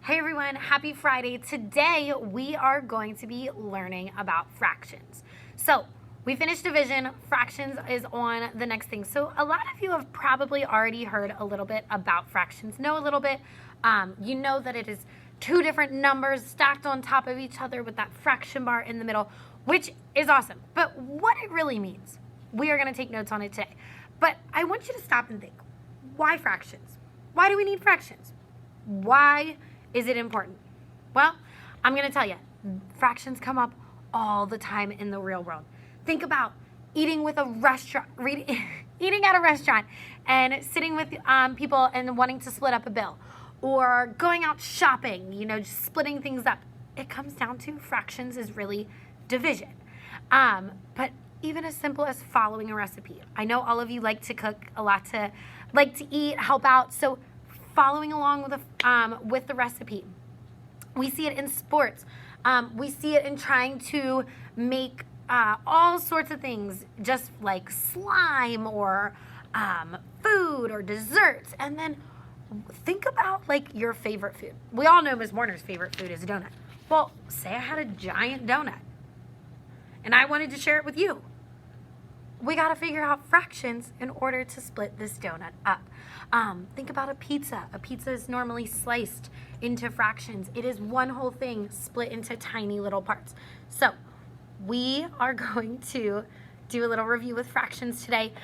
Hey everyone, happy Friday. Today we are going to be learning about fractions. So we finished division, fractions is on the next thing. So a lot of you have probably already heard a little bit about fractions, know a little bit. You know that it is two different numbers stacked on top of each other with that fraction bar in the middle, which is awesome. But what it really means, we are going to take notes on it today. But I want you to stop and think, why fractions? Why do we need fractions? Why is it important? Well, I'm going to tell you, fractions come up all the time in the real world. Think about eating at a restaurant and sitting with people and wanting to split up a bill, or going out shopping, just splitting things up. It comes down to fractions is really division. But even as simple as following a recipe. I know all of you like to cook, like to eat, help out. So following along with the recipe. We see it in sports. We see it in trying to make all sorts of things, just like slime or food or desserts. And then think about like your favorite food. We all know Ms. Warner's favorite food is a donut. Well, say I had a giant donut and I wanted to share it with you. We got to figure out fractions in order to split this donut up. Think about a pizza. A pizza is normally sliced into fractions. It is one whole thing split into tiny little parts. So we are going to do a little review with fractions today.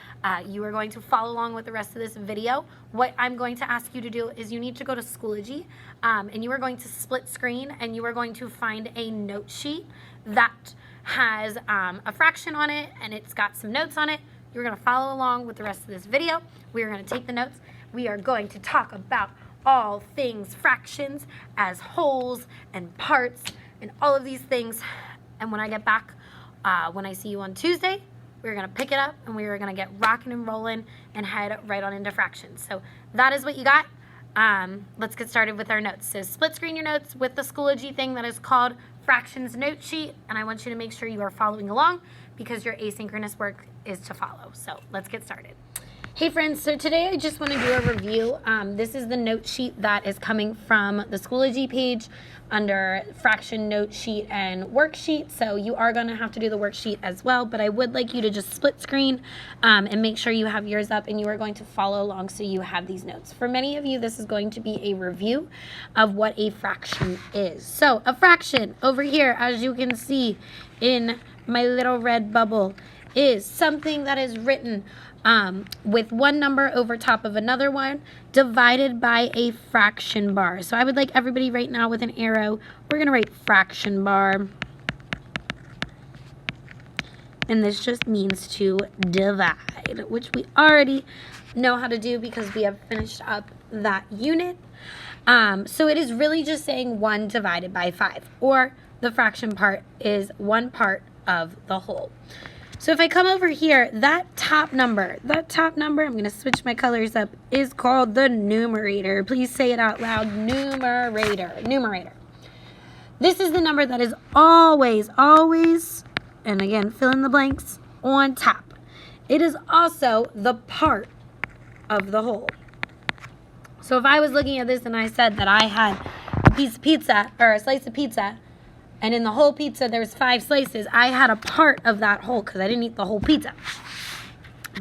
You are going to follow along with the rest of this video. What I'm going to ask you to do is you need to go to Schoology, and you are going to split screen, and you are going to find a note sheet that has a fraction on it, and it's got some notes on it. You're going to follow along with the rest of this video. We are going to take the notes. We are going to talk about all things fractions as wholes and parts and all of these things. And when I get back, when I see you on Tuesday, we're going to pick it up and we are going to get rocking and rolling and head right on into fractions. So that is what you got. Let's get started with our notes. So split screen your notes with the Schoology thing that is called Fractions Note Sheet, and I want you to make sure you are following along because your asynchronous work is to follow. So let's get started. Hey friends, so today I just want to do a review. This is the note sheet that is coming from the Schoology page under fraction note sheet and worksheet. So you are going to have to do the worksheet as well, but I would like you to just split screen and make sure you have yours up and you are going to follow along so you have these notes. For many of you, this is going to be a review of what a fraction is. So a fraction over here, as you can see in my little red bubble, is something that is written with one number over top of another one divided by a fraction bar. So I would like everybody right now with an arrow, we're going to write fraction bar. And this just means to divide, which we already know how to do because we have finished up that unit. So it is really just saying 1 divided by 5, or the fraction part is 1 part of the whole. So if I come over here, that top number, I'm going to switch my colors up, is called the numerator. Please say it out loud, numerator. This is the number that is always, and again, fill in the blanks, on top. It is also the part of the whole. So if I was looking at this and I said that I had a piece of pizza, or a slice of pizza, and in the whole pizza, there's 5 slices. I had a part of that whole because I didn't eat the whole pizza.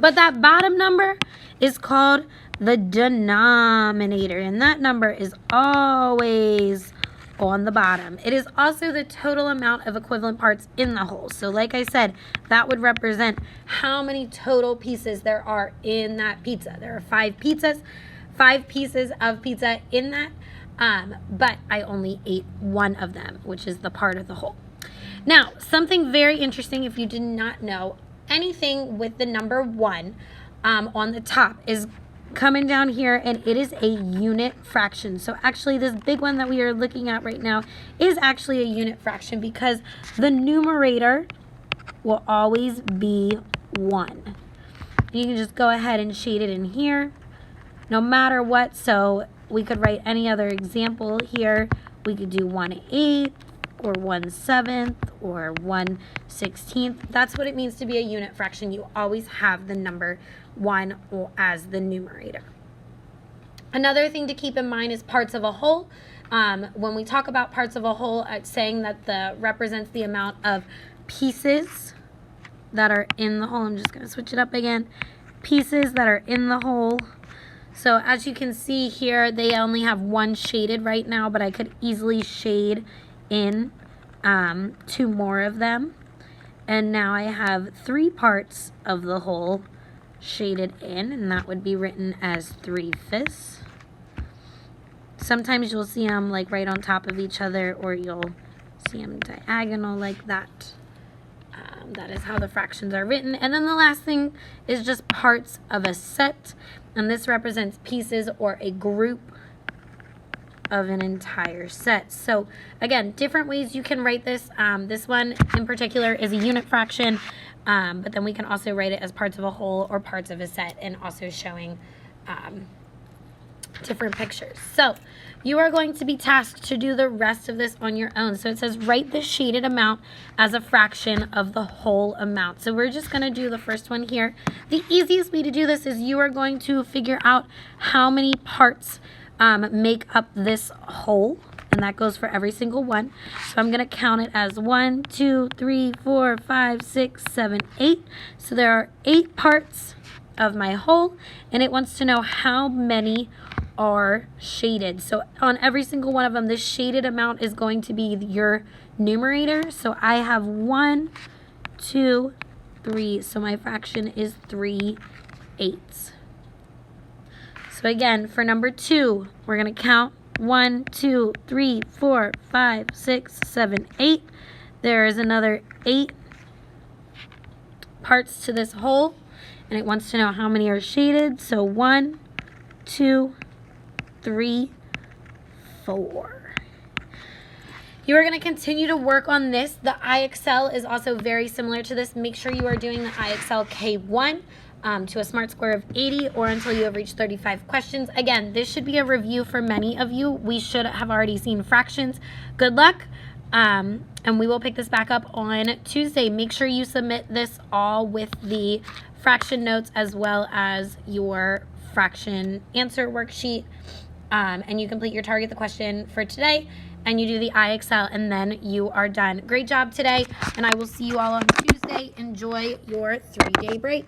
But that bottom number is called the denominator. And that number is always on the bottom. It is also the total amount of equivalent parts in the whole. So like I said, that would represent how many total pieces there are in that pizza. There are 5 pieces of pizza in that. But I only ate one of them, which is the part of the whole. Now, something very interesting, if you did not know, anything with the number 1 on the top is coming down here, and it is a unit fraction. So actually, this big one that we are looking at right now is actually a unit fraction because the numerator will always be 1. You can just go ahead and shade it in here, no matter what. So we could write any other example here. We could do 1/8 or 1/7 or 1/16. That's what it means to be a unit fraction. You always have the number 1 as the numerator. Another thing to keep in mind is parts of a whole. When we talk about parts of a whole, it's saying that the represents the amount of pieces that are in the whole. I'm just going to switch it up again. Pieces that are in the whole. So as you can see here, they only have one shaded right now, but I could easily shade in 2 more of them. And now I have 3 parts of the whole shaded in, and that would be written as 3/5. Sometimes you'll see them like right on top of each other, or you'll see them diagonal like that. That is how the fractions are written. And then the last thing is just parts of a set, and this represents pieces or a group of an entire set. So again, different ways you can write this. This one in particular is a unit fraction, but then we can also write it as parts of a whole or parts of a set, and also showing different pictures. So you are going to be tasked to do the rest of this on your own. So it says write the shaded amount as a fraction of the whole amount. So we're just going to do the first one here. The easiest way to do this is you are going to figure out how many parts make up this whole, and that goes for every single one. So I'm going to count it as 1, 2, 3, 4, 5, 6, 7, 8. So there are 8 parts of my whole, and it wants to know how many are shaded. So on every single one of them, this shaded amount is going to be your numerator. So I have 1, 2, 3. So my fraction is 3/8. So again, for number 2, we're going to count 1, 2, 3, 4, 5, 6, 7, 8. There is another 8 parts to this whole, and it wants to know how many are shaded. So 1, 2, 3, 4. You are going to continue to work on this. The IXL is also very similar to this. Make sure you are doing the IXL K1 to a SMART score of 80, or until you have reached 35 questions. Again, this should be a review for many of you. We should have already seen fractions. Good luck, and we will pick this back up on Tuesday. Make sure you submit this all with the fraction notes as well as your fraction answer worksheet, and you complete your target the question for today, and you do the IXL, and then you are done. Great job today, and I will see you all on Tuesday. Enjoy your 3-day break.